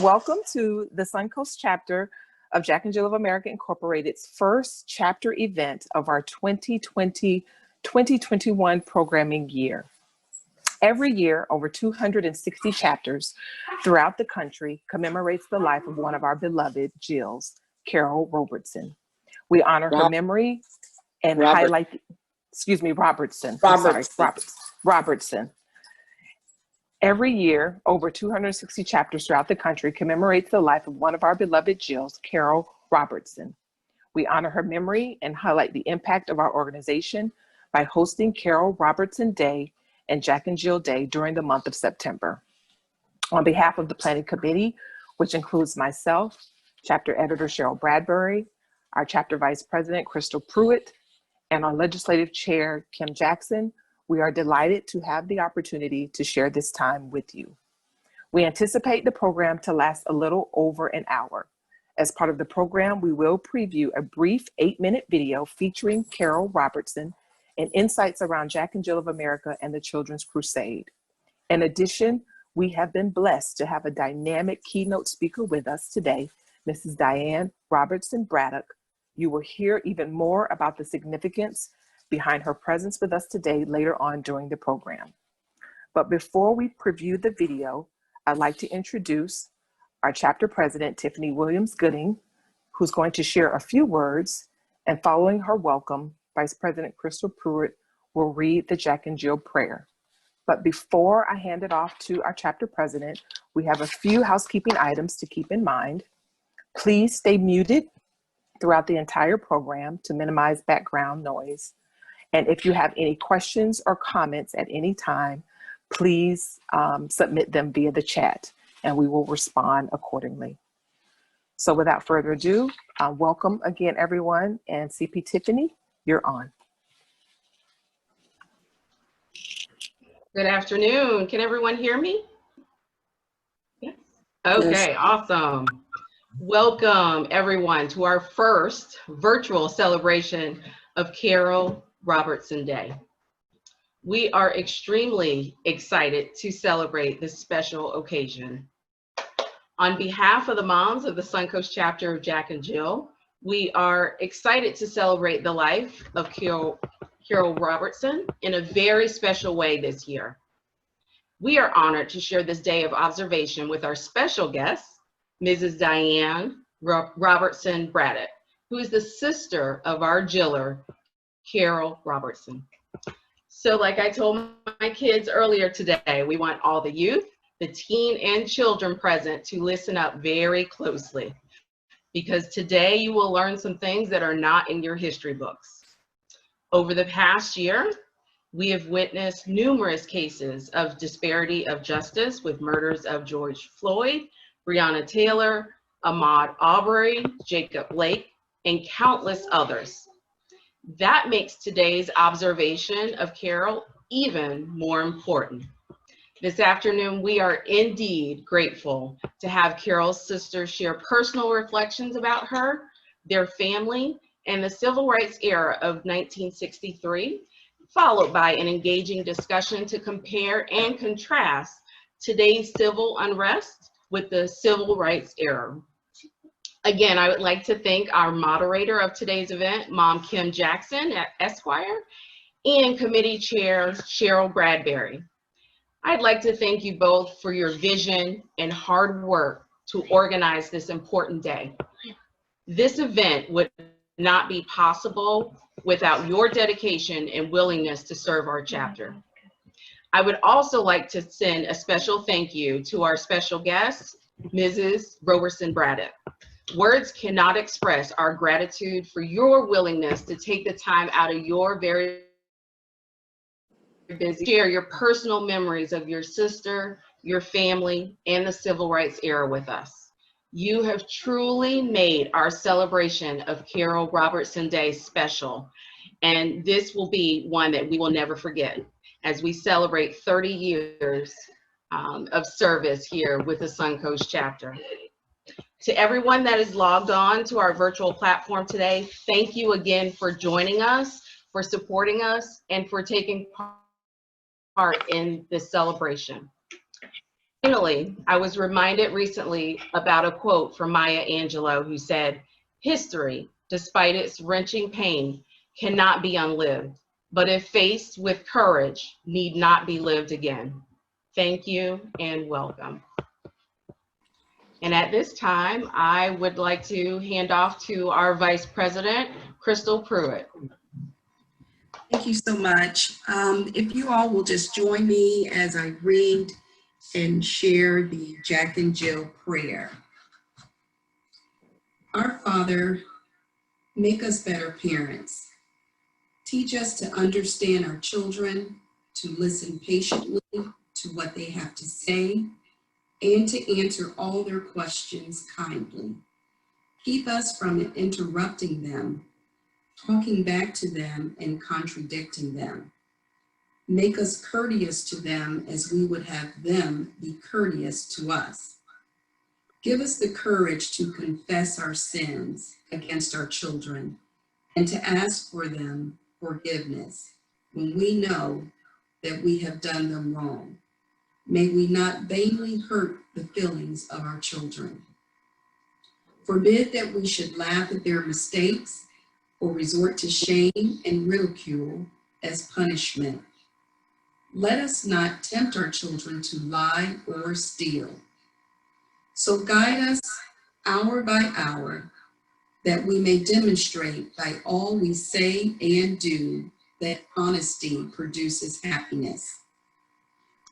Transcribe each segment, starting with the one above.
Welcome to the Suncoast chapter of Jack and Jill of America Incorporated's first chapter event of our 2020-2021 programming year. Every year, over 260 chapters throughout the country commemorates the life of one of our beloved Jills, Carole Robertson. We honor her memory and highlight, Robertson. Robertson. Every year, over 260 chapters throughout the country commemorates the life of one of our beloved Jills, Carole Robertson. We honor her memory and highlight the impact of our organization by hosting Carole Robertson Day and Jack and Jill Day during the month of September. On behalf of the Planning Committee, which includes myself, Chapter Editor Cheryl Bradbury, our Chapter Vice President Crystal Pruitt, and our Legislative Chair Kim Jackson, we are delighted to have the opportunity to share this time with you. We anticipate the program to last a little over an hour. As part of the program, we will preview a brief 8-minute video featuring Carole Robertson and insights around Jack and Jill of America and the Childrens Crusade. In addition, we have been blessed to have a dynamic keynote speaker with us today, Mrs. Diane Robertson Braddock. You will hear even more about the significance behind her presence with us today later on during the program. But before we preview the video, I'd like to introduce our chapter president, Tiffany Williams-Gooding, who's going to share a few words, and following her welcome, Vice President Crystal Pruitt will read the Jack and Jill prayer. But before I hand it off to our chapter president, we have a few housekeeping items to keep in mind. Please stay muted throughout the entire program to minimize background noise. And if you have any questions or comments at any time, please submit them via the chat and we will respond accordingly. So without further ado, welcome again, everyone. And CP Tiffany, you're on. Good afternoon. Can everyone hear me? Yes. Okay, yes. Awesome. Welcome everyone to our first virtual celebration of Carole Robertson Day. We are extremely excited to celebrate this special occasion. On behalf of the moms of the Suncoast chapter of Jack and Jill, we are excited to celebrate the life of Carole Robertson in a very special way this year. We are honored to share this day of observation with our special guest, Mrs. Diane Robertson Braddock, who is the sister of our Jiller, Carole Robertson. So like I told my kids earlier today, we want all the youth, the teen and children present to listen up very closely, because today you will learn some things that are not in your history books. Over the past year, we have witnessed numerous cases of disparity of justice with murders of George Floyd, Breonna Taylor, Ahmaud Arbery, Jacob Blake, and countless others. That makes today's observation of Carole even more important. This afternoon, we are indeed grateful to have Carole's sisters share personal reflections about her, their family, and the civil rights era of 1963, followed by an engaging discussion to compare and contrast today's civil unrest with the civil rights era. Again, I would like to thank our moderator of today's event, Mom Kim Jackson at Esquire, and Committee Chair Cheryl Bradbury. I'd like to thank you both for your vision and hard work to organize this important day. This event would not be possible without your dedication and willingness to serve our chapter. I would also like to send a special thank you to our special guest, Mrs. Robertson Braddock. Words cannot express our gratitude for your willingness to take the time out of your very busy share your personal memories of your sister, your family, and the civil rights era with us. You have truly made our celebration of Carole Robertson Day special, and this will be one that we will never forget as we celebrate 30 years of service here with the Suncoast chapter. To everyone that is logged on to our virtual platform today, thank you again for joining us, for supporting us, and for taking part in this celebration. Finally, I was reminded recently about a quote from Maya Angelou who said, "History, despite its wrenching pain, cannot be unlived, but if faced with courage, need not be lived again." Thank you and welcome. And at this time, I would like to hand off to our Vice President, Crystal Pruitt. Thank you so much. If you all will just join me as I read and share the Jack and Jill prayer. Our Father, make us better parents. Teach us to understand our children, to listen patiently to what they have to say, and to answer all their questions kindly. Keep us from interrupting them, talking back to them, and contradicting them. Make us courteous to them as we would have them be courteous to us. Give us the courage to confess our sins against our children and to ask for them forgiveness when we know that we have done them wrong. May we not vainly hurt the feelings of our children. Forbid that we should laugh at their mistakes or resort to shame and ridicule as punishment. Let us not tempt our children to lie or steal. So guide us hour by hour, that we may demonstrate by all we say and do that honesty produces happiness.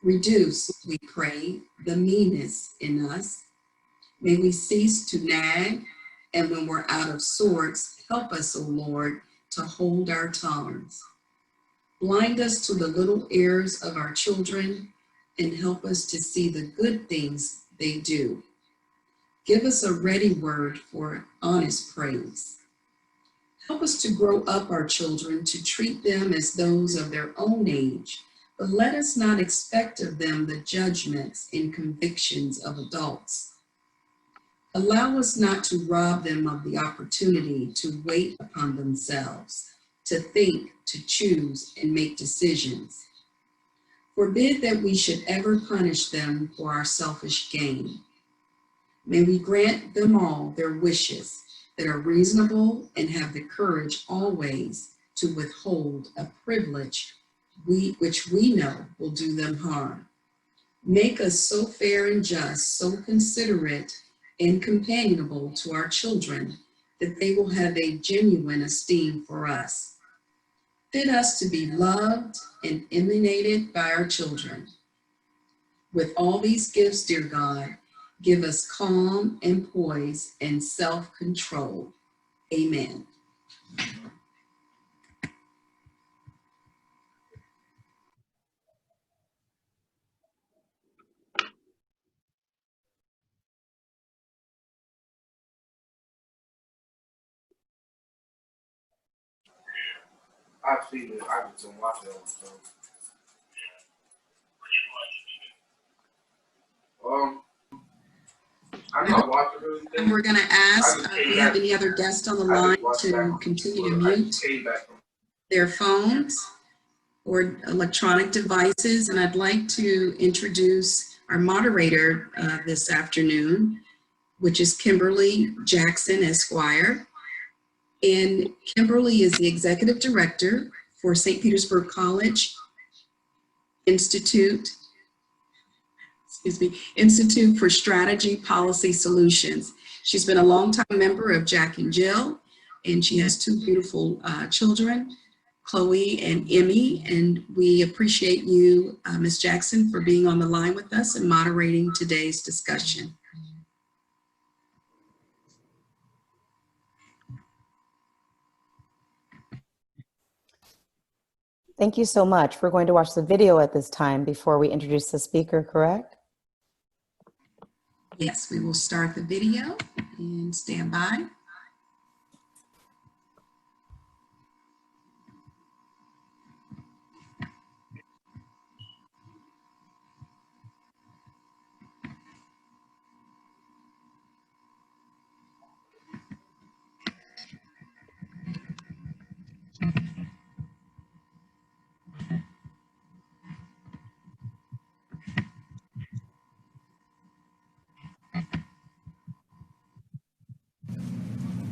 Reduce, we pray, the meanness in us. May we cease to nag, and when we're out of sorts, help us, O Lord, to hold our tongues. Blind us to the little errors of our children and help us to see the good things they do. Give us a ready word for honest praise. Help us to grow up our children, to treat them as those of their own age, but let us not expect of them the judgments and convictions of adults. Allow us not to rob them of the opportunity to wait upon themselves, to think, to choose, and make decisions. Forbid that we should ever punish them for our selfish gain. May we grant them all their wishes that are reasonable and have the courage always to withhold a privilege which we know will do them harm. Make us so fair and just, so considerate and companionable to our children that they will have a genuine esteem for us. Fit us to be loved and emanated by our children. With all these gifts, dear God, give us calm and poise and self-control. Amen. I've seen it. I just don't watch it all the time. I'm not watching really. And we're going to ask if we have any other guests on the line to continue to mute their phones or electronic devices. And I'd like to introduce our moderator this afternoon, which is Kimberly Jackson, Esquire. And Kimberly is the Executive Director for St. Petersburg College Institute for Strategy Policy Solutions. She's been a longtime member of Jack and Jill, and she has two beautiful children, Chloe and Emmy. And we appreciate you, Ms. Jackson, for being on the line with us and moderating today's discussion. Thank you so much. We're going to watch the video at this time before we introduce the speaker, correct? Yes, we will start the video and stand by.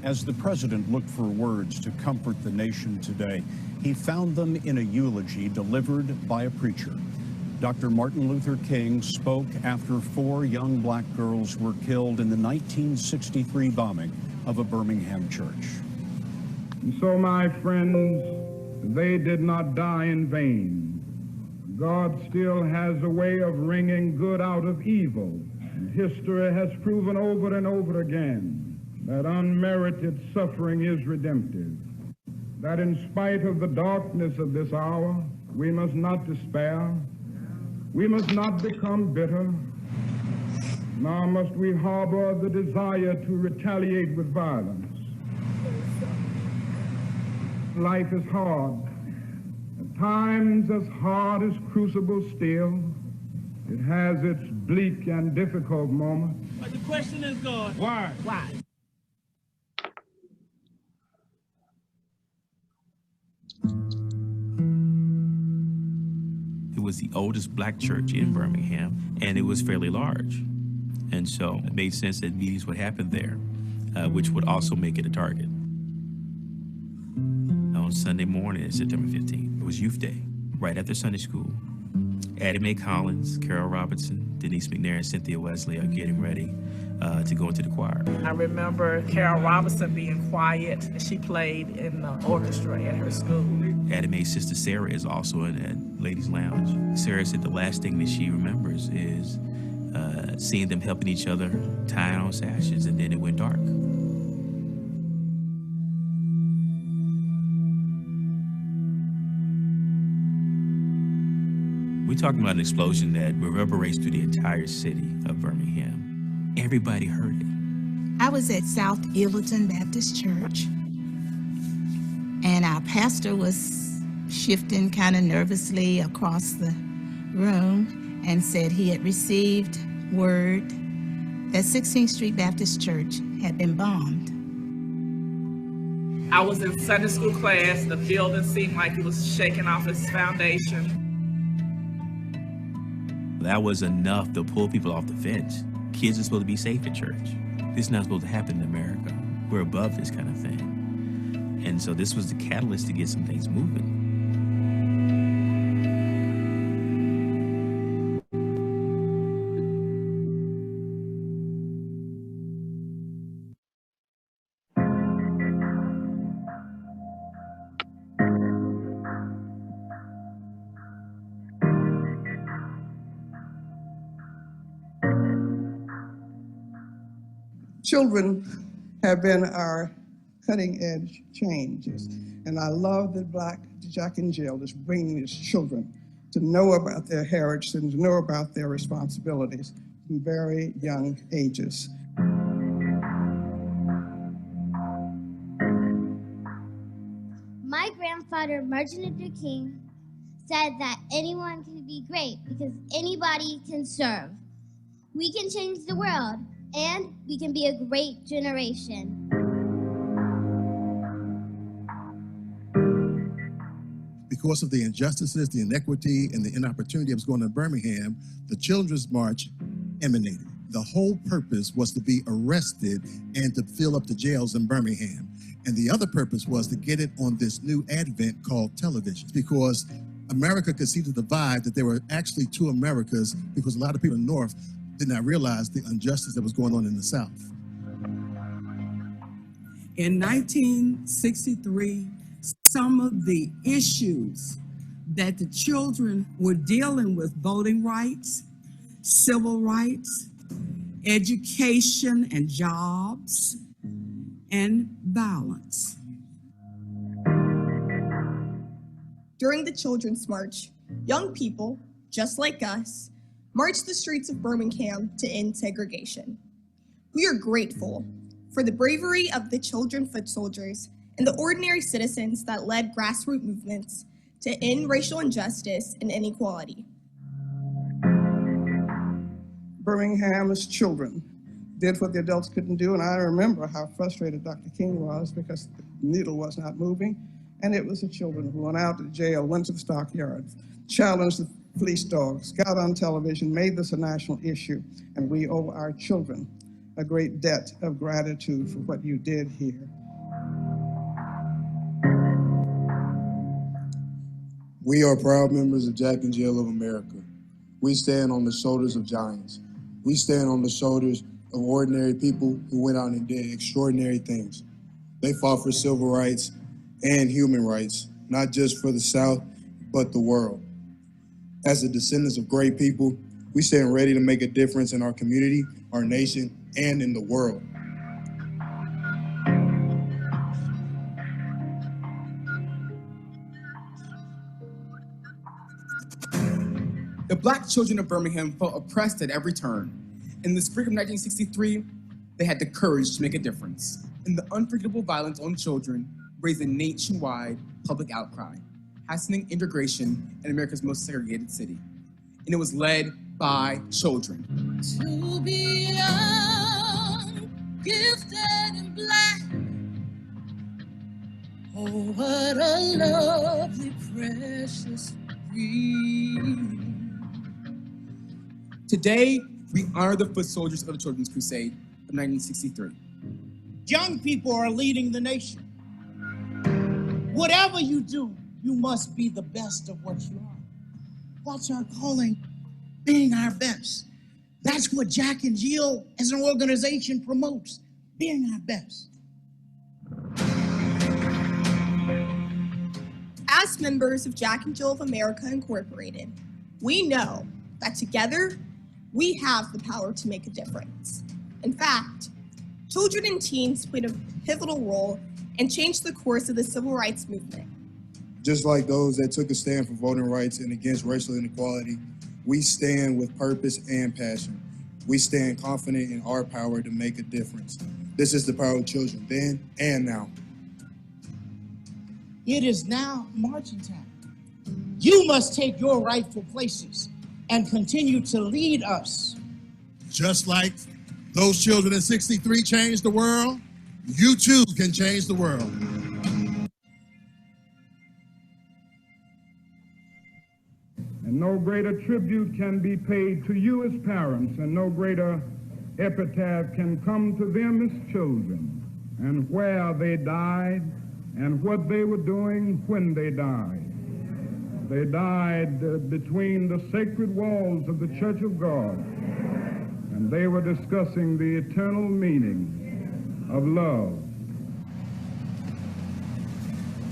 As the president looked for words to comfort the nation today, he found them in a eulogy delivered by a preacher. Dr. Martin Luther King spoke after 4 young black girls were killed in the 1963 bombing of a Birmingham church. And so, my friends, they did not die in vain. God still has a way of wringing good out of evil. And history has proven over and over again that unmerited suffering is redemptive. That in spite of the darkness of this hour, we must not despair. We must not become bitter, nor must we harbor the desire to retaliate with violence. Life is hard, at times as hard as crucible steel. It has its bleak and difficult moments. But the question is, God, why? Why? It was the oldest black church in Birmingham, and it was fairly large. And so it made sense that meetings would happen there, which would also make it a target. On Sunday morning, September 15th, it was Youth Day, right after Sunday school. Addie Mae Collins, Carole Robertson, Denise McNair, and Cynthia Wesley are getting ready to go into the choir. I remember Carole Robertson being quiet. She played in the orchestra at her school. Addie Mae's sister Sarah is also in that ladies' lounge. Sarah said the last thing that she remembers is seeing them helping each other tie on sashes, and then it went dark. We're talking about an explosion that reverberates through the entire city of Birmingham. Everybody heard it. I was at South Illerton Baptist Church, and our pastor was shifting kind of nervously across the room and said he had received word that 16th Street Baptist Church had been bombed. I was in Sunday school class. The building seemed like it was shaking off its foundation. That was enough to pull people off the fence. Kids are supposed to be safe at church. This is not supposed to happen in America. We're above this kind of thing. And so this was the catalyst to get some things moving. Children have been our cutting edge changes. And I love that Jack and Jill is bringing these children to know about their heritage and to know about their responsibilities from very young ages. My grandfather, Martin Luther King, said that anyone can be great because anybody can serve. We can change the world, and we can be a great generation. Because of the injustices, the inequity, and the inopportunity that was going on in Birmingham, the Children's March emanated. The whole purpose was to be arrested and to fill up the jails in Birmingham. And the other purpose was to get it on this new advent called television, because America could see the divide, that there were actually two Americas, because a lot of people in the North did not realize the injustice that was going on in the South. In 1963, some of the issues that the children were dealing with, voting rights, civil rights, education and jobs, and violence. During the Children's March, young people, just like us, marched the streets of Birmingham to end segregation. We are grateful for the bravery of the children foot soldiers and the ordinary citizens that led grassroots movements to end racial injustice and inequality. Birmingham's children did what the adults couldn't do, and I remember how frustrated Dr. King was because the needle was not moving, and it was the children who went out to jail, went to the stockyards, challenged the police dogs, got on television, made this a national issue, and we owe our children a great debt of gratitude for what you did here. We are proud members of Jack and Jill of America. We stand on the shoulders of giants. We stand on the shoulders of ordinary people who went out and did extraordinary things. They fought for civil rights and human rights, not just for the South, but the world. As the descendants of great people, we stand ready to make a difference in our community, our nation, and in the world. The Black children of Birmingham felt oppressed at every turn. In the spring of 1963, they had the courage to make a difference. And the unforgettable violence on children raised a nationwide public outcry, hastening integration in America's most segregated city. And it was led by children. To be young, gifted and black. Oh, what a lovely, precious breeze. Today, we honor the foot soldiers of the Childrens Crusade of 1963. Young people are leading the nation. Whatever you do, you must be the best of what you are. That's our calling, being our best. That's what Jack and Jill as an organization promotes, being our best. As members of Jack and Jill of America Incorporated, we know that together, we have the power to make a difference. In fact, children and teens played a pivotal role and changed the course of the civil rights movement. Just like those that took a stand for voting rights and against racial inequality, we stand with purpose and passion. We stand confident in our power to make a difference. This is the power of children, then and now. It is now marching time. You must take your rightful places and continue to lead us. Just like those children in 63 changed the world, you too can change the world. And no greater tribute can be paid to you as parents, and no greater epitaph can come to them as children, and where they died, and what they were doing when they died. They died between the sacred walls of the Church of God, and they were discussing the eternal meaning of love.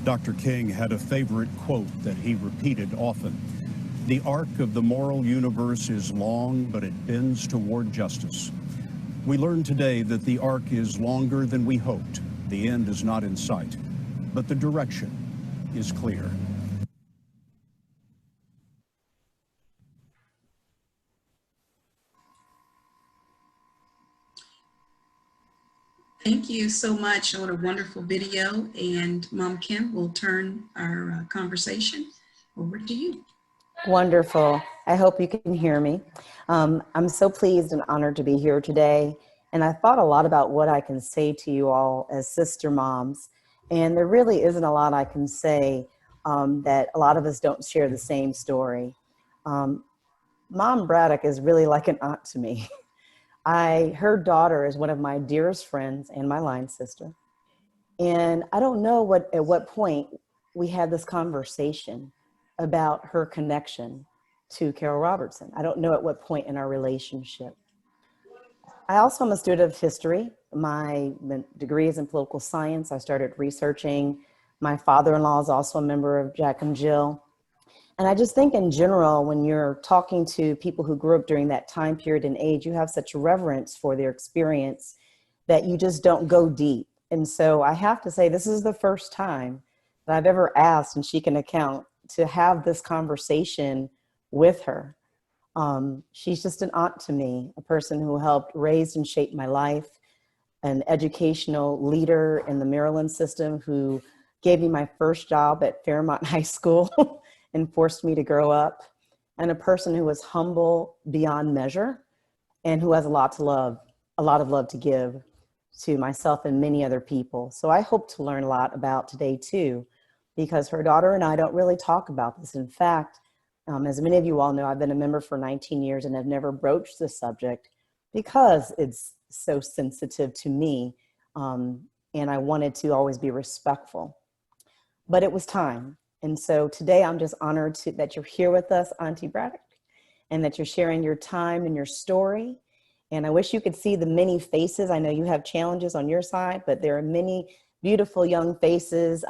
Dr. King had a favorite quote that he repeated often. The arc of the moral universe is long, but it bends toward justice. We learned today that the arc is longer than we hoped. The end is not in sight, but the direction is clear. Thank you so much. What a wonderful video. And Mom Kim will turn our conversation over to you. Wonderful. I hope you can hear me. I'm so pleased and honored to be here today. And I thought a lot about what I can say to you all as sister moms. And there really isn't a lot I can say that a lot of us don't share the same story. Mom Braddock is really like an aunt to me. Her daughter is one of my dearest friends and my line sister. And I don't know at what point we had this conversation about her connection to Carole Robertson. I don't know at what point in our relationship. I also am a student of history. My degree is in political science. I started researching. My father-in-law is also a member of Jack and Jill. And I just think in general, when you're talking to people who grew up during that time period and age, you have such reverence for their experience that you just don't go deep. And so I have to say, this is the first time that I've ever asked, and she can account, to have this conversation with her. She's just an aunt to me, a person who helped raise and shape my life, an educational leader in the Maryland system who gave me my first job at Fairmont High School and forced me to grow up, and a person who was humble beyond measure and who has a lot of love to give to myself and many other people. So I hope to learn a lot about today too, because her daughter and I don't really talk about this. In fact, as many of you all know, I've been a member for 19 years and have never broached this subject because it's so sensitive to me, and I wanted to always be respectful. But it was time. And so today I'm just honored that you're here with us, Auntie Braddock, and that you're sharing your time and your story. And I wish you could see the many faces. I know you have challenges on your side, but there are many beautiful young faces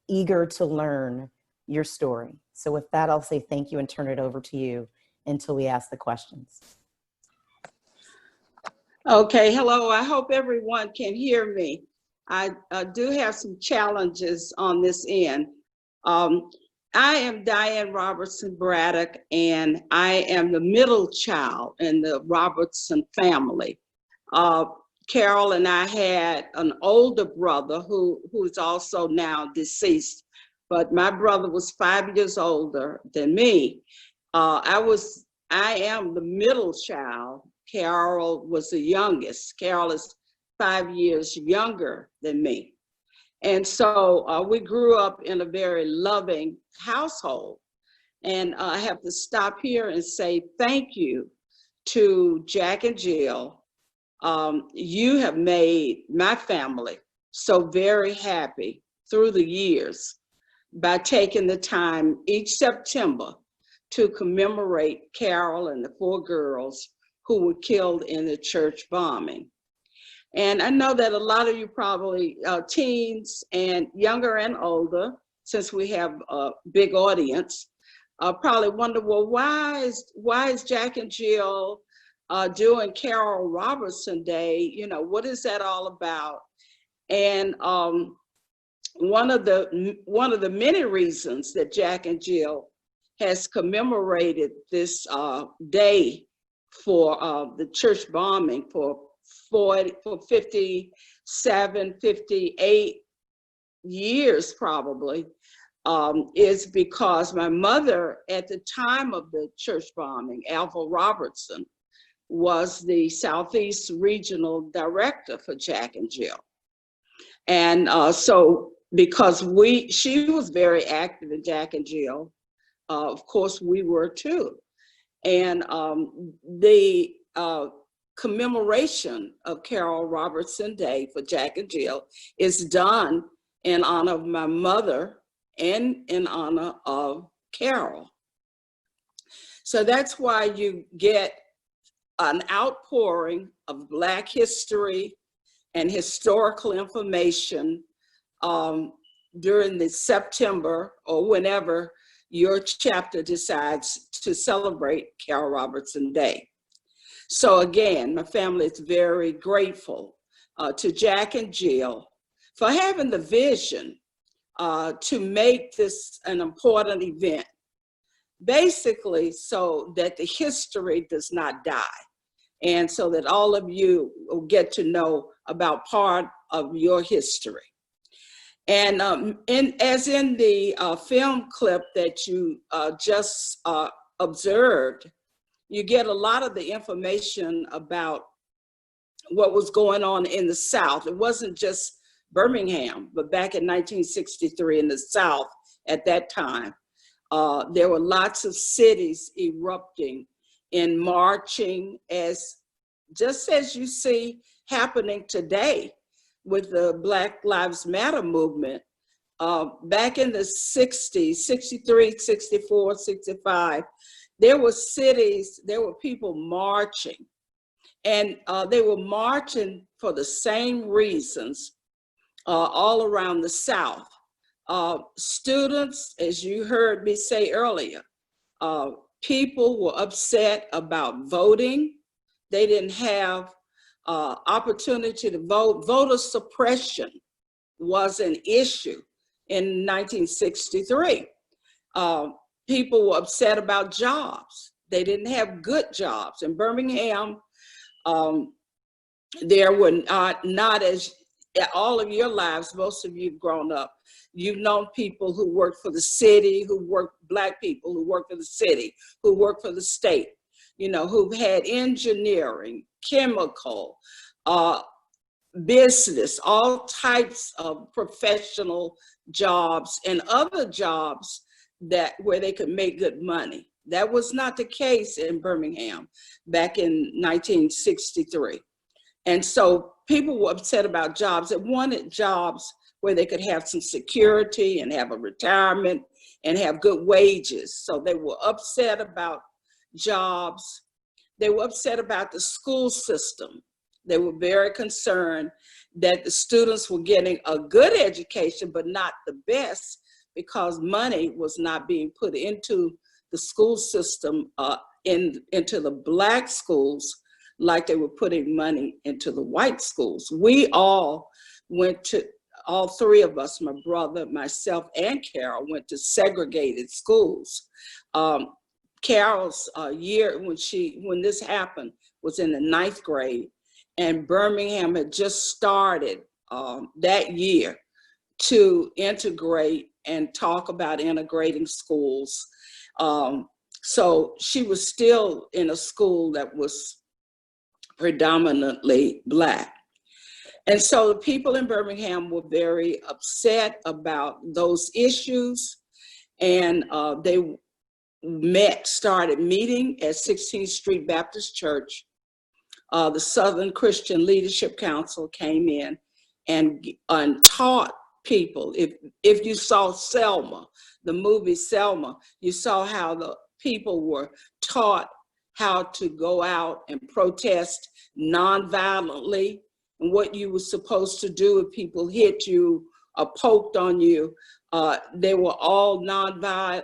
eager to learn your story. So with that, I'll say thank you and turn it over to you until we ask the questions. Okay, hello. I hope everyone can hear me. I do have some challenges on this end. I am Diane Robertson Braddock, and I am the middle child in the Robertson family. Carole and I had an older brother who is also now deceased, but my brother was 5 years older than me. I am the middle child. Carole was the youngest. Carole is 5 years younger than me. And so we grew up in a very loving household. And I have to stop here and say thank you to Jack and Jill. You have made my family so very happy through the years by taking the time each September to commemorate Carole and the 4 girls who were killed in the church bombing. And I know that a lot of you probably teens and younger and older, since we have a big audience, probably wonder, well, why is Jack and Jill doing Carole Robertson Day? You know, what is that all about? And one of the many reasons that Jack and Jill has commemorated this day for the church bombing for 57, 58 years probably, is because my mother at the time of the church bombing, Alvin Robertson, was the Southeast Regional Director for Jack and Jill. And so because she was very active in Jack and Jill, of course we were too. And the commemoration of Carole Robertson Day for Jack and Jill is done in honor of my mother and in honor of Carole. So that's why you get an outpouring of Black history and historical information during the September or whenever your chapter decides to celebrate Carole Robertson Day. So again, my family is very grateful to Jack and Jill for having the vision to make this an important event, basically so that the history does not die, and so that all of you will get to know about part of your history. And as in the film clip that you just observed, you get a lot of the information about what was going on in the South. It wasn't just Birmingham, but back in 1963 in the South at that time, there were lots of cities erupting in marching, just as you see happening today with the Black Lives Matter movement. Back in the 60s, 63, 64, 65, there were cities, there were people marching, and they were marching for the same reasons all around the South. Students, as you heard me say earlier, people were upset about voting. They didn't have opportunity to vote. Voter suppression was an issue in 1963. People were upset about jobs. They didn't have good jobs. In Birmingham, there were not as, all of your lives, most of you have grown up, you've known people who worked for the city, Black people who worked for the city, who worked for the state, you know, who've had engineering, chemical, business, all types of professional jobs and other jobs where they could make good money. That was not the case in Birmingham back in 1963. And so people were upset about jobs. They wanted jobs where they could have some security and have a retirement and have good wages. So they were upset about jobs. They were upset about the school system. They were very concerned that the students were getting a good education, but not the best, because money was not being put into the school system, into the Black schools, like they were putting money into the white schools. We all went to, all three of us, my brother, myself, and Carole, went to segregated schools. Carole's year when this happened was in the 9th grade, and Birmingham had just started that year to integrate and talk about integrating schools. So she was still in a school that was predominantly Black. And so the people in Birmingham were very upset about those issues, and they started meeting at 16th Street Baptist Church. The Southern Christian Leadership Council came in and taught people. If you saw Selma, the movie Selma, you saw how the people were taught how to go out and protest nonviolently, and what you were supposed to do if people hit you or poked on you. They were all nonviolent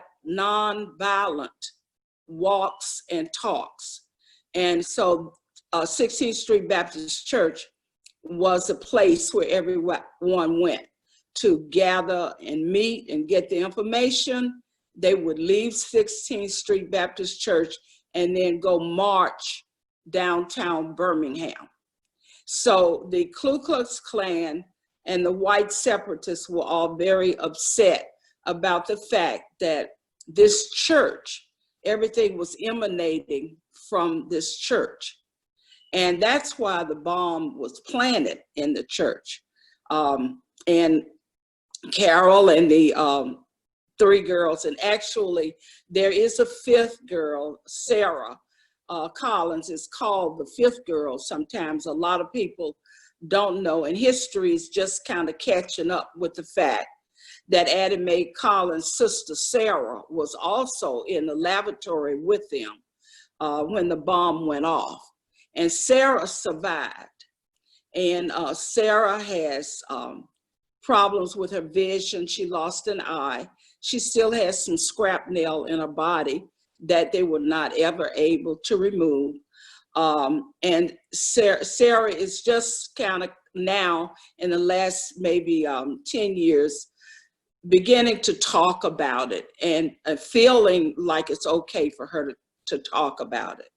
walks and talks. And so 16th Street Baptist Church was a place where everyone went to gather and meet and get the information. They would leave 16th Street Baptist Church and then go march downtown Birmingham. So the Ku Klux Klan and the white separatists were all very upset about the fact that this church, everything was emanating from this church. And that's why the bomb was planted in the church. And Carole and the 3 girls, and actually there is a 5th girl, Sarah Collins, is called the 5th girl. Sometimes a lot of people don't know, and history is just kind of catching up with the fact that Addie Mae Collins' sister Sarah was also in the lavatory with them when the bomb went off. And Sarah survived. And Sarah has problems with her vision. She lost an eye. She still has some shrapnel in her body that they were not ever able to remove. And Sarah is just kind of now, in the last maybe 10 years, beginning to talk about it and feeling like it's okay for her to talk about it.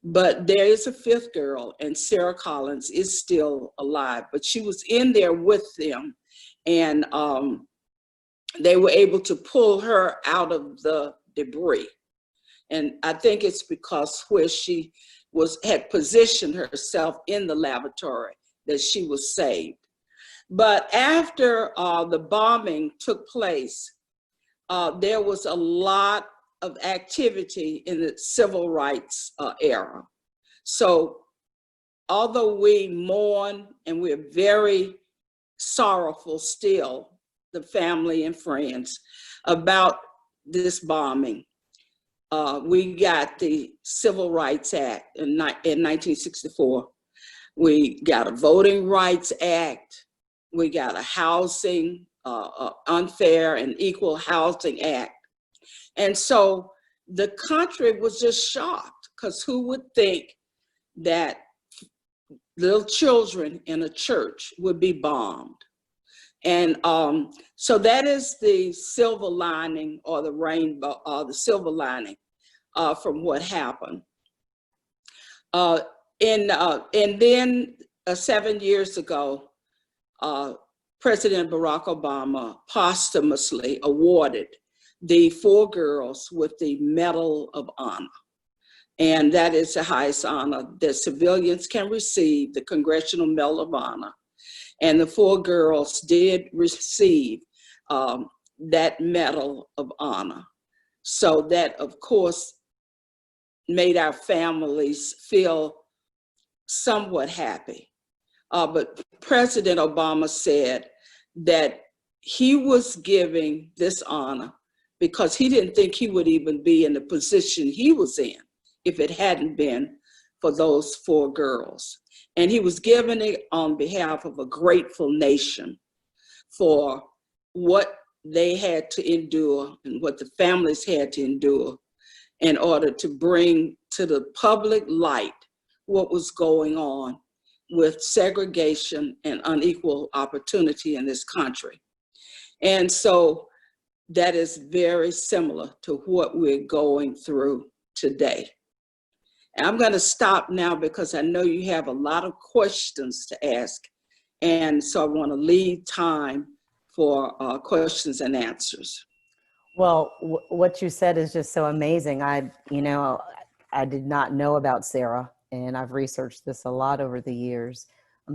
But there is a 5th girl, and Sarah Collins is still alive, but she was in there with them, and they were able to pull her out of the debris. And I think it's because where she had positioned herself in the lavatory that she was saved. But after the bombing took place, there was a lot of activity in the civil rights era. So although we mourn and we're very sorrowful still, the family and friends, about this bombing, we got the Civil Rights Act in 1964. We got a Voting Rights Act. We got a housing, unfair and equal housing act. And so the country was just shocked, because who would think that little children in a church would be bombed? And so that is the silver lining, or the rainbow, the silver lining from what happened. And then 7 years ago, President Barack Obama posthumously awarded the 4 girls with the Medal of Honor. And that is the highest honor that civilians can receive, the Congressional Medal of Honor. And the 4 girls did receive that Medal of Honor. So that, of course, made our families feel somewhat happy. But President Obama said that he was giving this honor because he didn't think he would even be in the position he was in if it hadn't been for those 4 girls. And he was giving it on behalf of a grateful nation for what they had to endure and what the families had to endure in order to bring to the public light what was going on with segregation and unequal opportunity in this country. And so that is very similar to what we're going through today. And I'm going to stop now because I know you have a lot of questions to ask. And so I want to leave time for questions and answers. Well, what you said is just so amazing. I did not know about Sarah, and I've researched this a lot over the years.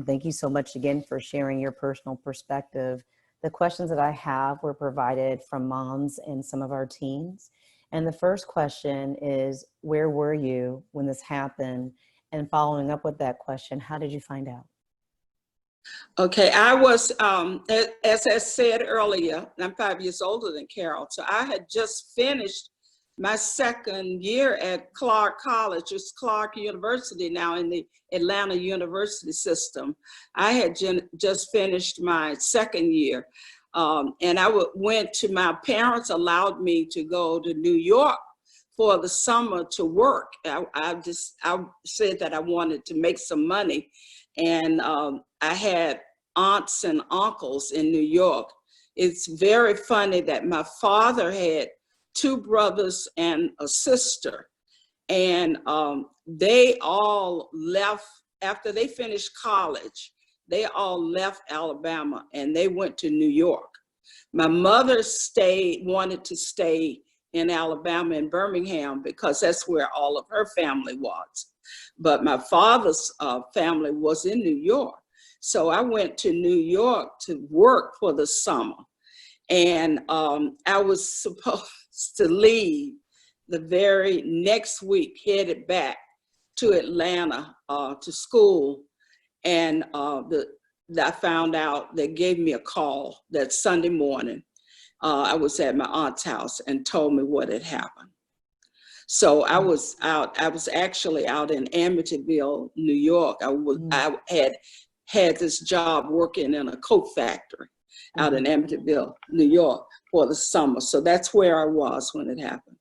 Thank you so much again for sharing your personal perspective. The questions that I have were provided from moms and some of our teens. And the first question is, where were you when this happened? And following up with that question, how did you find out? Okay, I was, as I said earlier, I'm 5 years older than Carole, so I had just finished my second year at Clark College. It's Clark University now in the Atlanta University system. I had just finished my second year, and I went to, my parents allowed me to go to New York for the summer to work. I said that I wanted to make some money, and I had aunts and uncles in New York. It's very funny that my father had 2 brothers and a sister, and they all left after they finished college. They all left Alabama and they went to New York. My mother wanted to stay in Alabama in Birmingham because that's where all of her family was. But my father's family was in New York. So I went to New York to work for the summer. And I was supposed to leave the very next week, headed back to Atlanta to school. And I found out, they gave me a call that Sunday morning. I was at my aunt's house and told me what had happened. So I was actually out in Amityville, New York. I had this job working in a coat factory out in Amityville, New York for the summer. So that's where I was when it happened.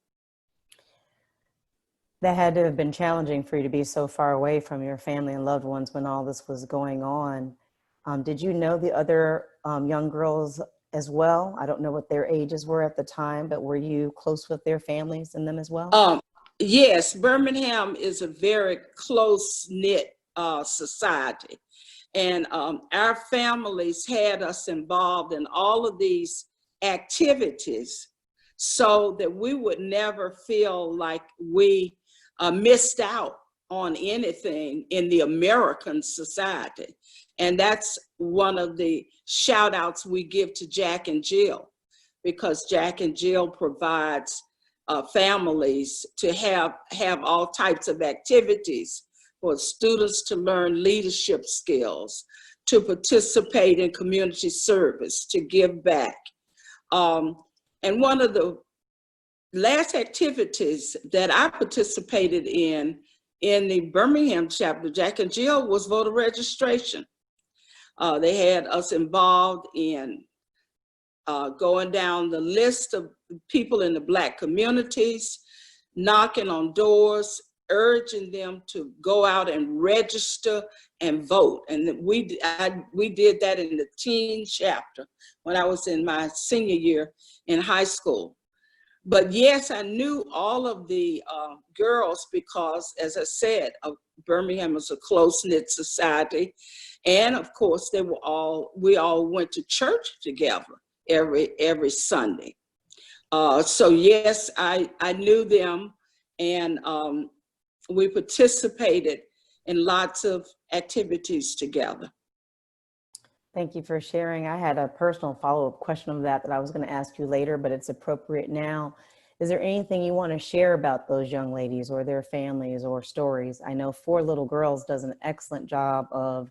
That had to have been challenging for you to be so far away from your family and loved ones when all this was going on. Did you know the other young girls as well? I don't know what their ages were at the time, but were you close with their families and them as well? Yes, Birmingham is a very close-knit society. And our families had us involved in all of these activities so that we would never feel like we missed out on anything in the American society. And that's one of the shout outs we give to Jack and Jill, because Jack and Jill provides families to have all types of activities for students to learn leadership skills, to participate in community service, to give back. And one of the last activities that I participated in the Birmingham chapter, Jack and Jill, was voter registration. They had us involved in going down the list of people in the Black communities, knocking on doors, urging them to go out and register and vote. And we did that in the teen chapter when I was in my senior year in high school. But yes, I knew all of the girls because, as I said, Birmingham is a close-knit society. And of course, we all went to church together every Sunday. So yes, I knew them, and we participated in lots of activities together. Thank you for sharing. I had a personal follow-up question of that I was going to ask you later, but it's appropriate now. Is there anything you want to share about those young ladies or their families or stories? I know Four Little Girls does an excellent job of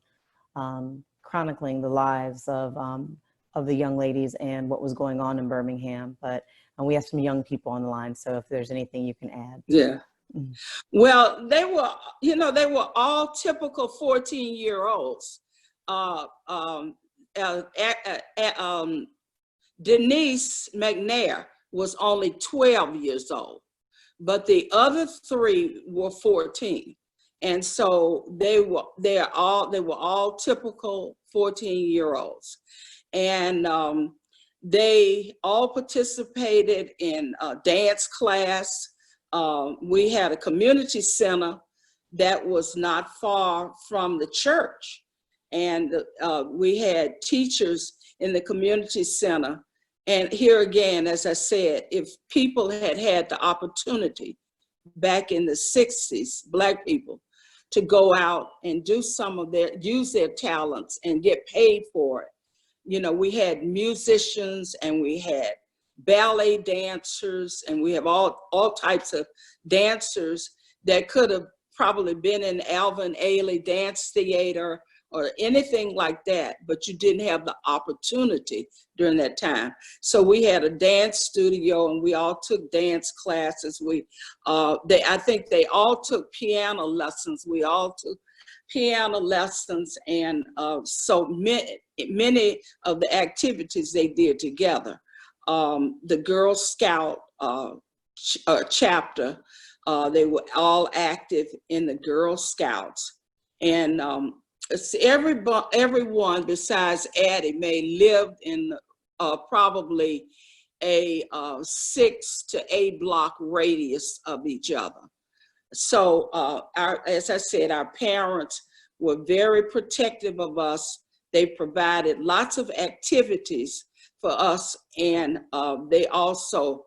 chronicling the lives of the young ladies and what was going on in Birmingham, but we have some young people on the line, so if there's anything you can add. Yeah. Well, they were, you know, they were all typical 14-year-olds. Denise McNair was only 12 years old, but the other three were 14. And so they were all typical 14-year-olds. And they all participated in dance class. We had a community center that was not far from the church. And we had teachers in the community center. And here again, as I said, if people had had the opportunity back in the 60s, Black people, to go out and do use their talents and get paid for it. You know, we had musicians and we had ballet dancers and we have all types of dancers that could have probably been in Alvin Ailey Dance Theater or anything like that, but you didn't have the opportunity during that time. So we had a dance studio and we all took dance classes. I think they all took piano lessons. We all took piano lessons, and so many of the activities they did together. The Girl Scout chapter, they were all active in the Girl Scouts. And everyone besides Addie Mae lived in probably a 6 to 8 block radius of each other. So as I said, our parents were very protective of us. They provided lots of activities for us, and they also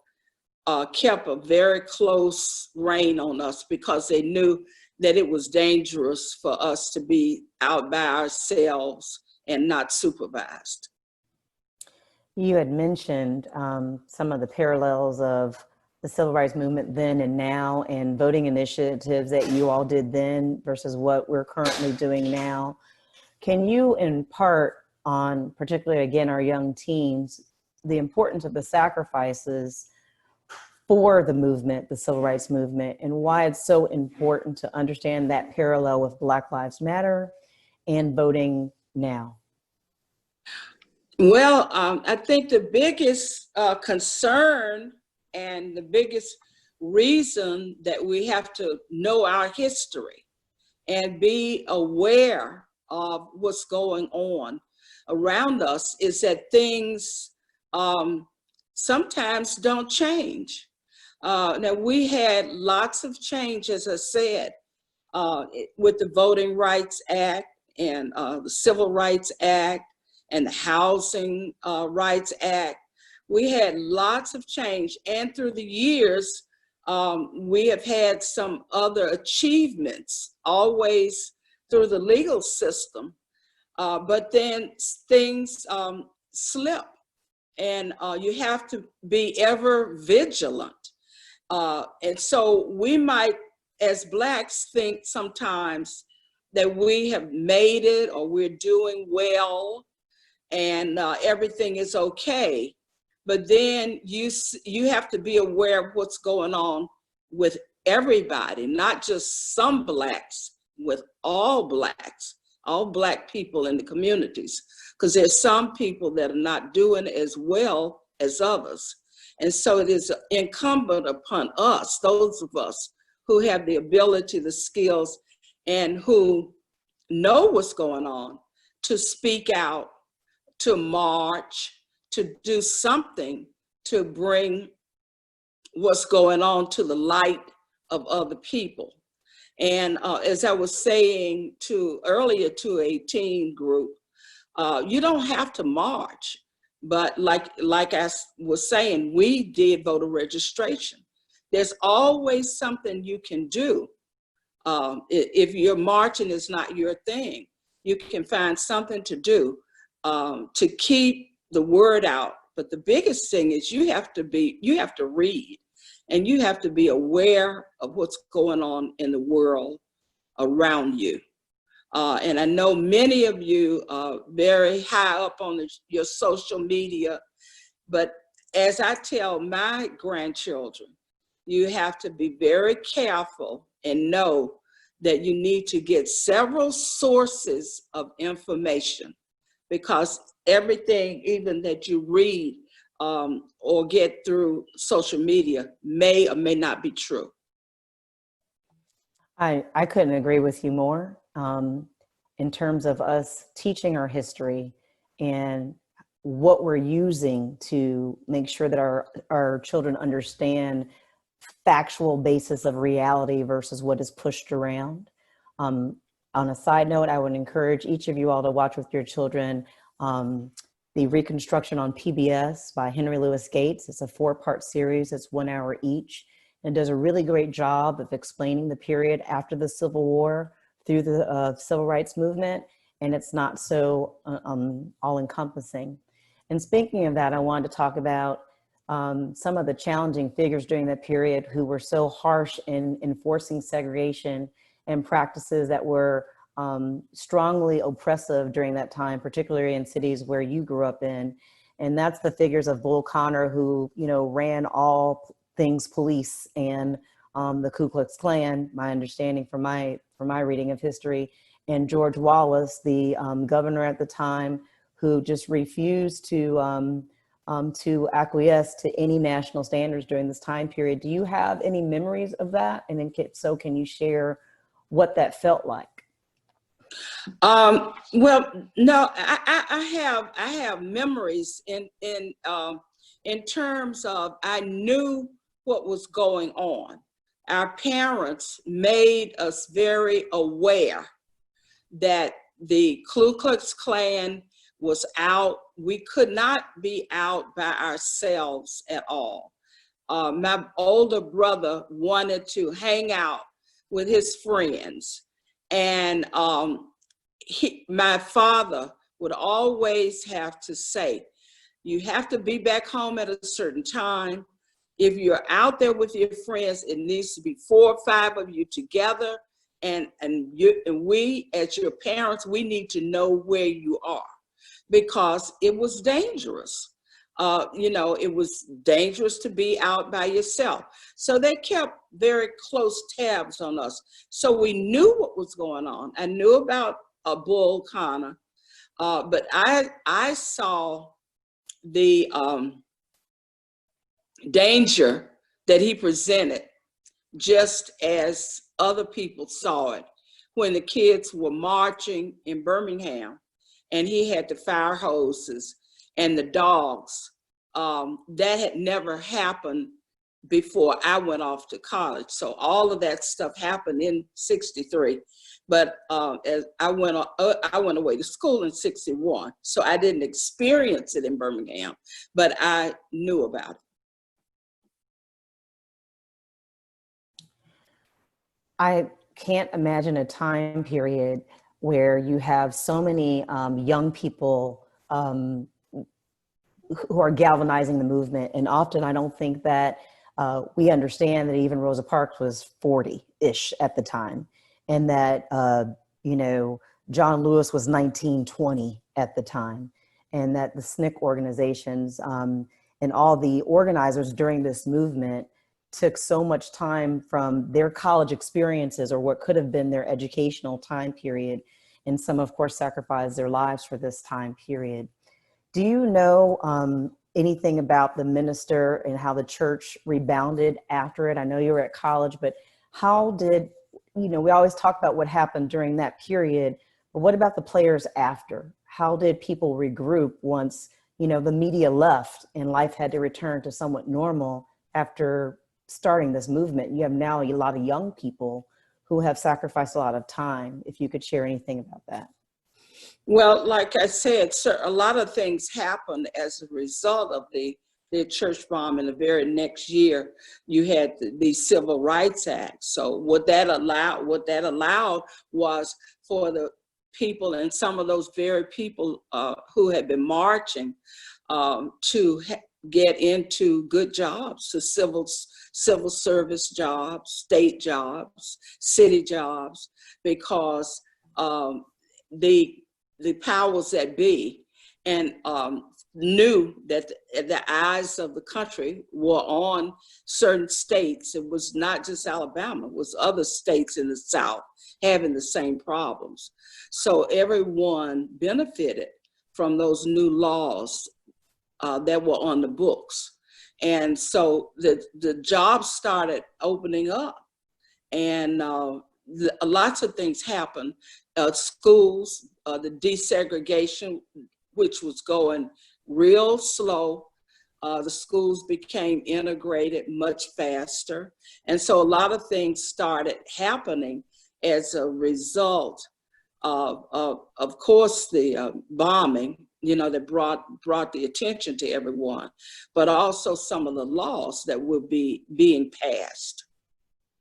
kept a very close rein on us because they knew that it was dangerous for us to be out by ourselves and not supervised. You had mentioned some of the parallels of the civil rights movement then and now, and voting initiatives that you all did then versus what we're currently doing now. Can you impart on, particularly again, our young teens, the importance of the sacrifices for the movement, the civil rights movement, and why it's so important to understand that parallel with Black Lives Matter and voting now? Well, I think the biggest concern and the biggest reason that we have to know our history and be aware of what's going on around us is that things sometimes don't change. Now, we had lots of change, as I said, with the Voting Rights Act and the Civil Rights Act and the Housing Rights Act. We had lots of change, and through the years, we have had some other achievements, always through the legal system, but then things slip, and you have to be ever vigilant. And so we might, as Blacks, think sometimes that we have made it or we're doing well and everything is okay. But then you have to be aware of what's going on with everybody, not just some Blacks, with all Blacks, all Black people in the communities, because there's some people that are not doing as well as others. And so it is incumbent upon us, those of us who have the ability, the skills, and who know what's going on, to speak out, to march, to do something to bring what's going on to the light of other people. And as I was saying earlier to a teen group, you don't have to march, but like I was saying, we did voter registration. There's always something you can do. If your marching is not your thing, you can find something to do to keep the word out. But the biggest thing is you have to read. and you have to be aware of what's going on in the world around you. And I know many of you are very high up on your social media, but as I tell my grandchildren, you have to be very careful and know that you need to get several sources of information, because everything even that you read or get through social media may or may not be true. I couldn't agree with you more in terms of us teaching our history and what we're using to make sure that our children understand factual basis of reality versus what is pushed around. On a side note, I would encourage each of you all to watch with your children the Reconstruction on PBS by Henry Louis Gates. It's a 4-part series. It's 1 hour each. And does a really great job of explaining the period after the Civil War through the Civil Rights Movement. And it's not so all-encompassing. And speaking of that, I wanted to talk about some of the challenging figures during that period who were so harsh in enforcing segregation and practices that were strongly oppressive during that time, particularly in cities where you grew up in. And that's the figures of Bull Connor, who, you know, ran all things police and the Ku Klux Klan, my understanding from my reading of history, and George Wallace, the governor at the time, who just refused to acquiesce to any national standards during this time period. Do you have any memories of that? And then so can you share what that felt like? Well, no, I have memories in terms of I knew what was going on. Our parents made us very aware that the Ku Klux Klan was out. We could not be out by ourselves at all. My older brother wanted to hang out with his friends, and my father would always have to say, you have to be back home at a certain time. If you're out there with your friends, it needs to be 4 or 5 of you together, and we as your parents, we need to know where you are, because it was dangerous. You know, it was dangerous to be out by yourself. So they kept very close tabs on us. So we knew what was going on. I knew about Bull Connor, but I saw the danger that he presented just as other people saw it when the kids were marching in Birmingham and he had the fire hoses and the dogs. That had never happened before I went off to college. So all of that stuff happened in '63. But as I went away to school in '61, so I didn't experience it in Birmingham, but I knew about it. I can't imagine a time period where you have so many young people who are galvanizing the movement. And often I don't think that we understand that even Rosa Parks was 40-ish at the time. And that, you know, John Lewis was 19, 20 at the time. And that the SNCC organizations and all the organizers during this movement took so much time from their college experiences or what could have been their educational time period. And some, of course, sacrificed their lives for this time period. Do you know anything about the minister and how the church rebounded after it? I know you were at college, but how did, you know, we always talk about what happened during that period, but what about the players after? How did people regroup once, you know, the media left and life had to return to somewhat normal after starting this movement? You have now a lot of young people who have sacrificed a lot of time. If you could share anything about that. Well, like I said, sir, a lot of things happened as a result of the church bomb. In the very next year, you had the Civil Rights Act. So what that allowed was for the people, and some of those very people who had been marching, to get into good jobs, to civil service jobs, state jobs, city jobs, because the powers that be and knew that the eyes of the country were on certain states. It was not just Alabama, it was other states in the South having the same problems. So everyone benefited from those new laws that were on the books. And so the jobs started opening up, and lots of things happened. Schools, the desegregation, which was going real slow, the schools became integrated much faster. And so a lot of things started happening as a result of course, the bombing, that brought the attention to everyone, but also some of the laws that were being passed.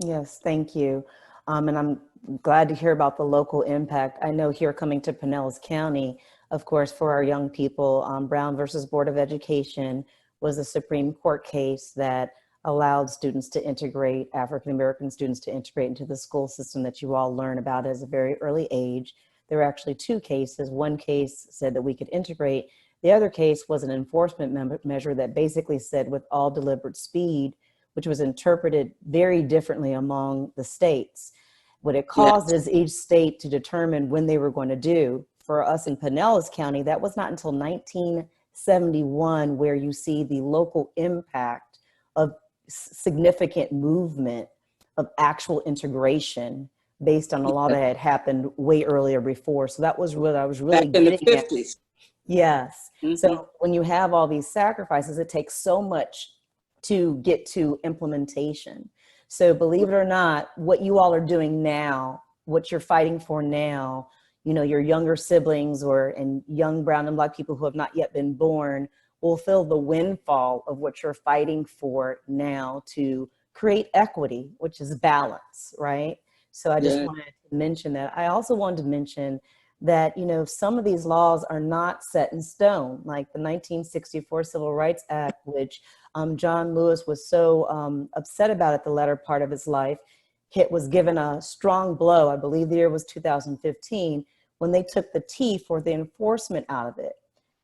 Yes, thank you. And I'm glad to hear about the local impact. I know here coming to Pinellas County, of course, for our young people, Brown versus Board of Education was a Supreme Court case that allowed students to integrate, African-American students to integrate into the school system that you all learn about at a very early age. There were actually two cases. One case said that we could integrate. The other case was an enforcement measure that basically said with all deliberate speed, which was interpreted very differently among the states. What it caused is each state to determine when they were going to do. For us in Pinellas County, that was not until 1971 where you see the local impact of significant movement of actual integration based on a lot that had happened way earlier before. So that was what I was really back in the getting 50s. at. Yes. So when you have all these sacrifices, it takes so much to get to implementation. So believe it or not, what you all are doing now, what you're fighting for now, your younger siblings and young brown and black people who have not yet been born will feel the windfall of what you're fighting for now to create equity, which is balance, right? So I just wanted to mention that. I also wanted to mention that, some of these laws are not set in stone, like the 1964 Civil Rights Act, which John Lewis was so upset about at the latter part of his life. It was given a strong blow, I believe the year was 2015, when they took the teeth for the enforcement out of it.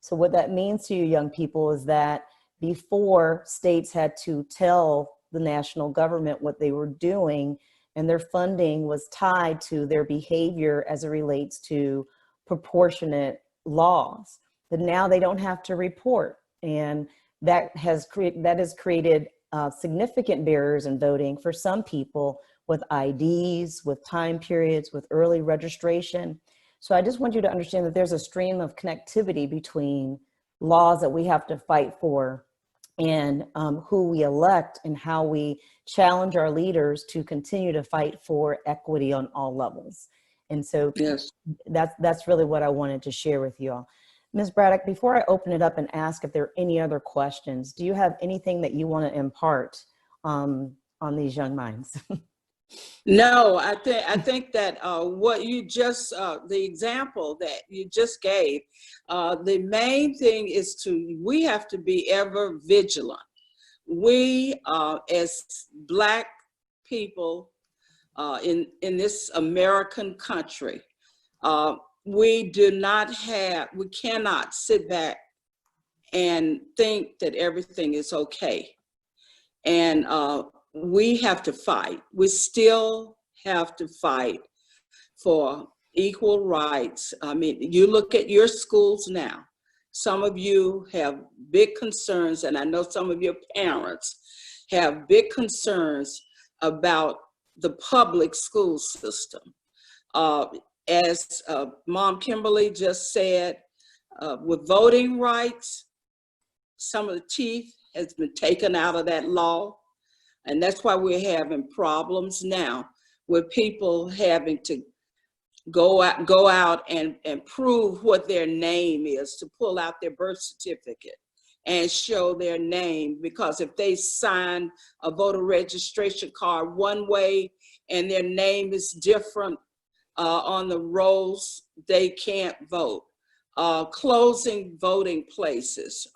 So what that means to you young people is that before, states had to tell the national government what they were doing, and their funding was tied to their behavior as it relates to proportionate laws. But now they don't have to report, and that has created significant barriers in voting for some people with IDs, with time periods, with early registration. So I just want you to understand that there's a stream of connectivity between laws that we have to fight for and who we elect and how we challenge our leaders to continue to fight for equity on all levels. And so that's really what I wanted to share with you all. Ms. Braddock, before I open it up and ask if there are any other questions, do you have anything that you want to impart on these young minds? No, I think that what you just, the example that you just gave, the main thing is we have to be ever vigilant. We, as Black people in this American country, we cannot sit back and think that everything is okay. And we have to fight. We still have to fight for equal rights. I mean, you look at your schools now. Some of you have big concerns, and I know some of your parents have big concerns about the public school system. As Mom Kimberly just said, with voting rights, some of the teeth has been taken out of that law. And that's why we're having problems now with people having to go out and prove what their name is, to pull out their birth certificate and show their name. Because if they sign a voter registration card one way and their name is different on the rolls, they can't vote. closing voting places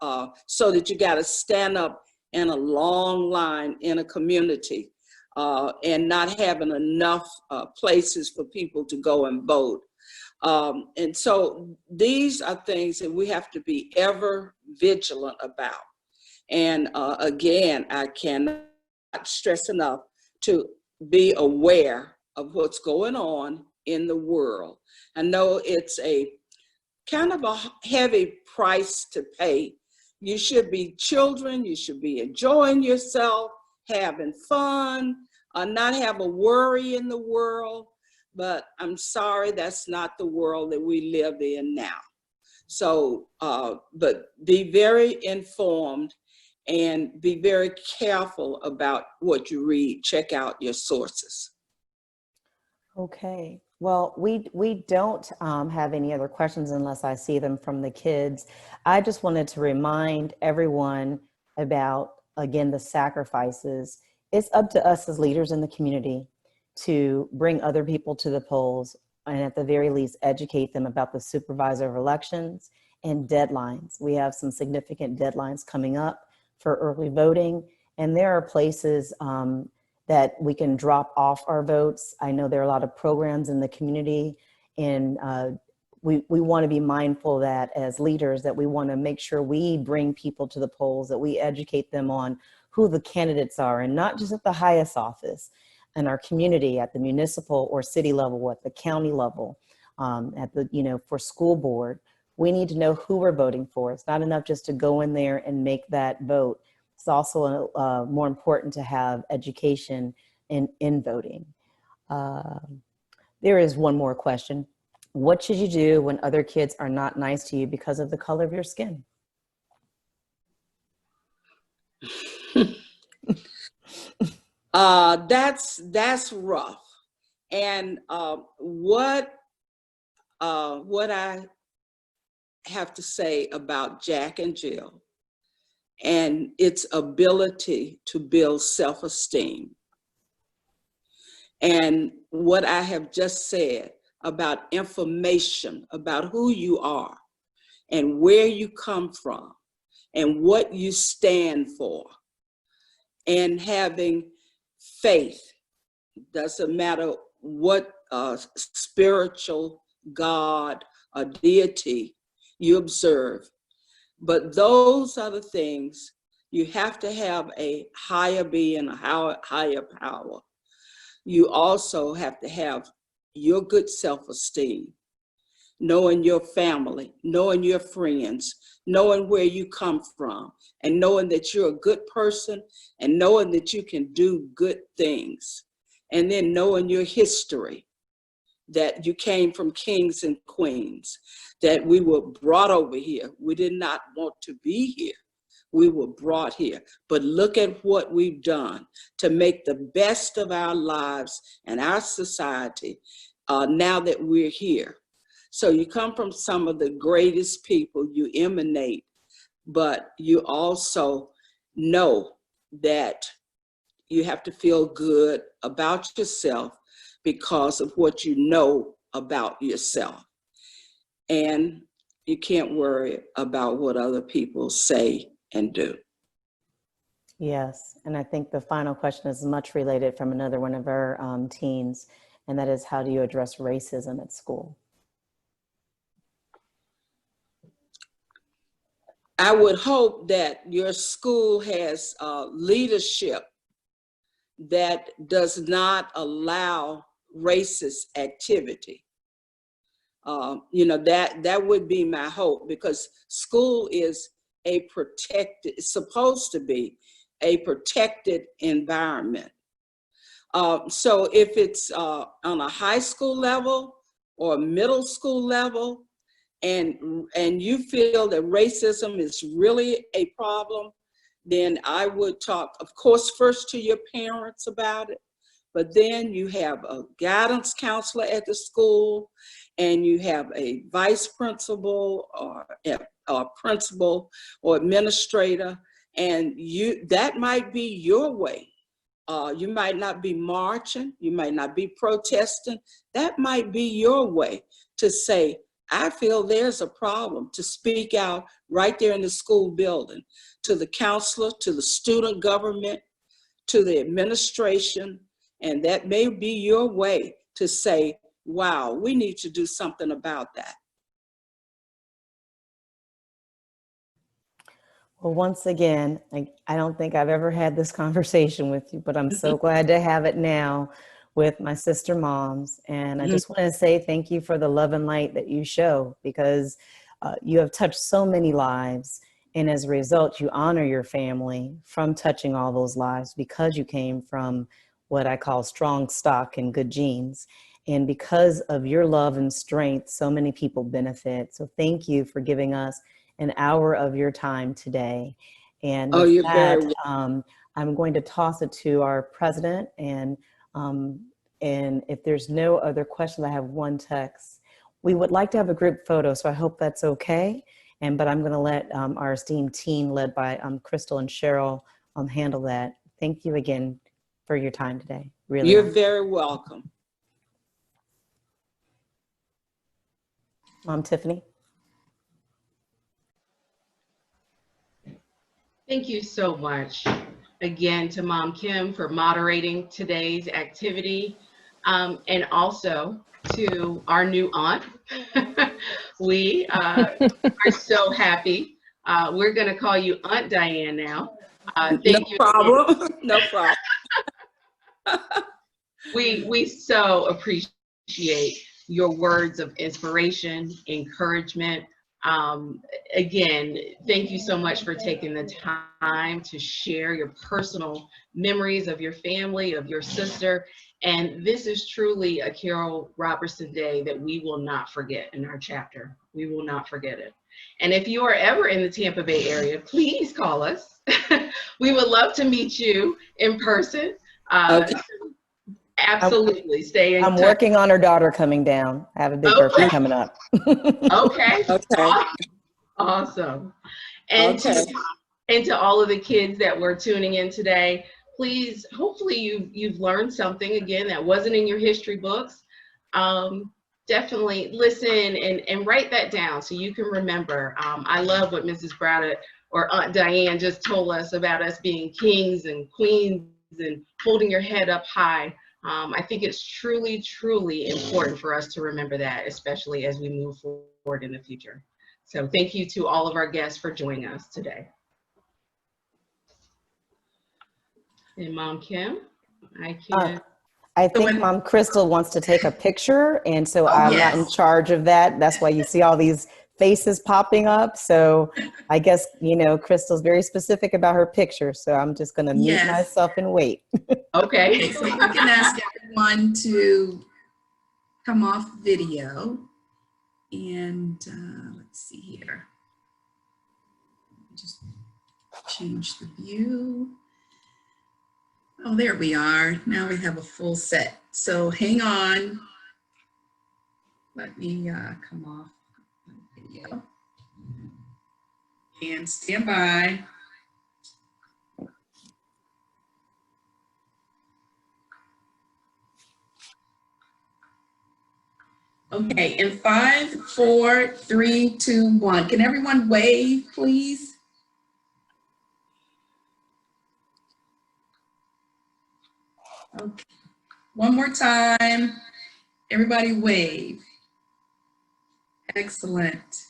so that you got to stand up in a long line in a community and not having enough places for people to go and vote. And so these are things that we have to be ever vigilant about. And again, I cannot stress enough to be aware of what's going on in the world. I know it's a kind of a heavy price to pay. You should be children, you should be enjoying yourself, having fun, not have a worry in the world, but I'm sorry, that's not the world that we live in now. So, but be very informed and be very careful about what you read. Check out your sources. Okay. Well, we don't have any other questions unless I see them from the kids. I just wanted to remind everyone about, again, the sacrifices. It's up to us as leaders in the community to bring other people to the polls and at the very least educate them about the supervisor of elections and deadlines. We have some significant deadlines coming up for early voting, and there are places that we can drop off our votes. I know there are a lot of programs in the community, and we want to be mindful that as leaders that we want to make sure we bring people to the polls, that we educate them on who the candidates are, and not just at the highest office in our community, at the municipal or city level, at the county level, at the, for school board. We need to know who we're voting for. It's not enough just to go in there and make that vote. It's also more important to have education in voting. There is one more question. What should you do when other kids are not nice to you because of the color of your skin? That's rough. And what I have to say about Jack and Jill and its ability to build self-esteem, and what I have just said about information about who you are and where you come from and what you stand for, and having faith. Doesn't matter what spiritual God or deity you observe, but those are the things. You have to have a higher being, a higher power. You also have to have your good self-esteem, knowing your family, knowing your friends, knowing where you come from, and knowing that you're a good person, and knowing that you can do good things, and then knowing your history, that you came from kings and queens, that we were brought over here. We did not want to be here. We were brought here. But look at what we've done to make the best of our lives and our society now that we're here. So you come from some of the greatest people, you emanate, but you also know that you have to feel good about yourself because of what you know about yourself. And you can't worry about what other people say and do. Yes, and I think the final question is much related from another one of our teens, and that is, how do you address racism at school? I would hope that your school has leadership that does not allow racist activity. That would be my hope, because school is it's supposed to be a protected environment. So if it's on a high school level or a middle school level, and you feel that racism is really a problem, then I would talk, of course, first to your parents about it, but then you have a guidance counselor at the school, and you have a vice principal or a principal or administrator, and that might be your way. You might not be marching, you might not be protesting. That might be your way to say, I feel there's a problem to speak out right there in the school building, to the counselor, to the student government, to the administration, and that may be your way to say, wow, we need to do something about that. Well, once again, I don't think I've ever had this conversation with you, but I'm so glad to have it now with my sister moms. And I just want to say thank you for the love and light that you show, because you have touched so many lives. And as a result, you honor your family from touching all those lives, because you came from what I call strong stock and good genes. And because of your love and strength, so many people benefit. So thank you for giving us an hour of your time today. And with that, I'm going to toss it to our president. And if there's no other questions, I have one text. We would like to have a group photo, so I hope that's okay. But I'm going to let our esteemed team led by Crystal and Cheryl handle that. Thank you again for your time today. Really, you're very welcome. Mom Tiffany. Thank you so much again to Mom Kim for moderating today's activity, and also to our new aunt. We are so happy. We're going to call you Aunt Diane now. Thank you. Problem. No problem. We so appreciate your words of inspiration, encouragement. Again, thank you so much for taking the time to share your personal memories of your family, of your sister. And this is truly a Carole Robertson Day that we will not forget in our chapter. We will not forget it. And if you are ever in the Tampa Bay area, please call us. We would love to meet you in person. Okay. Absolutely. Stay in touch. I'm working on her daughter coming down. I have a big birthday coming up. Okay. Okay. Awesome. And to all of the kids that were tuning in today, please, hopefully you've learned something again that wasn't in your history books. Definitely listen and write that down so you can remember. I love what Mrs. Braddock or Aunt Diane just told us about us being kings and queens and holding your head up high. I think it's truly, truly important for us to remember that, especially as we move forward in the future. So thank you to all of our guests for joining us today. And Mom Kim, I think Mom Crystal wants to take a picture, and so I'm not in charge of that. That's why you see all these faces popping up. So I guess, Crystal's very specific about her picture, so I'm just going to mute myself and wait. Okay. So we can ask everyone to come off video. And let's see here. Just change the view. Oh, there we are. Now we have a full set. So hang on. Let me come off video. And stand by. Okay, in 5, 4, 3, 2, 1. Can everyone wave, please? Okay, one more time. Everybody wave. Excellent.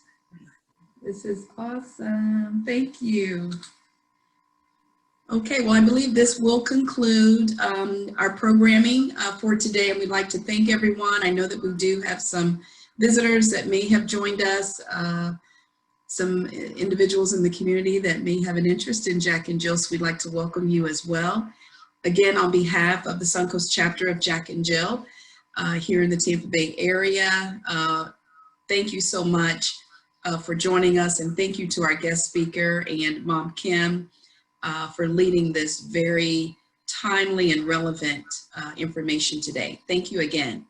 This is awesome. Thank you. Okay, well, I believe this will conclude our programming for today, and we'd like to thank everyone. I know that we do have some visitors that may have joined us, some individuals in the community that may have an interest in Jack and Jill, so we'd like to welcome you as well. Again, on behalf of the Suncoast chapter of Jack and Jill here in the Tampa Bay area, thank you so much for joining us, and thank you to our guest speaker and Mom Kim for leading this very timely and relevant information today. Thank you again.